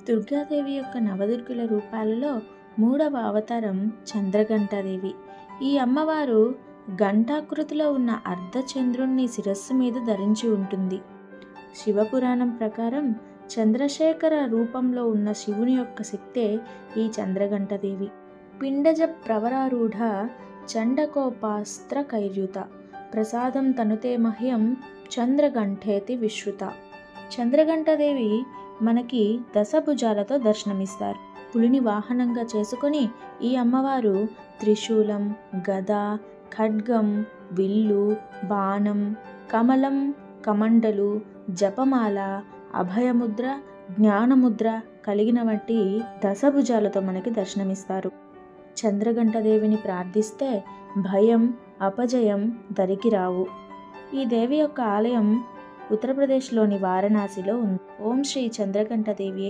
దుర్గాదేవి యొక్క నవదుర్గుల రూపాలలో మూడవ అవతారం చంద్రఘంటాదేవి. ఈ అమ్మవారు ఘంటాకృతిలో ఉన్న అర్ధచంద్రుణ్ణి శిరస్సు మీద ధరించి ఉంటుంది. శివపురాణం ప్రకారం చంద్రశేఖర రూపంలో ఉన్న శివుని యొక్క శక్తే ఈ చంద్రఘంటాదేవి. పిండజ ప్రవరారూఢ చండకోపాస్త్ర కైర్యుత ప్రసాదం తనుతే మహ్యం చంద్రఘంటేతి విశ్రుత. చంద్రఘంటాదేవి మనకి దశభుజాలతో దర్శనమిస్తారు. పులిని వాహనంగా చేసుకొని ఈ అమ్మవారు త్రిశూలం, గద, ఖడ్గం, విల్లు, బాణం, కమలం, కమండలు, జపమాల, అభయముద్ర, జ్ఞానముద్ర కలిగిన వంటి దశభుజాలతో మనకి దర్శనమిస్తారు. చంద్రఘంటాదేవిని ప్రార్థిస్తే భయం, అపజయం దరికి రావు. ఈ దేవి యొక్క ఆలయం ఉత్తరప్రదేశ్లోని వారణాసిలో ఉంది. ఓం శ్రీ చంద్రఘంటాదేవి.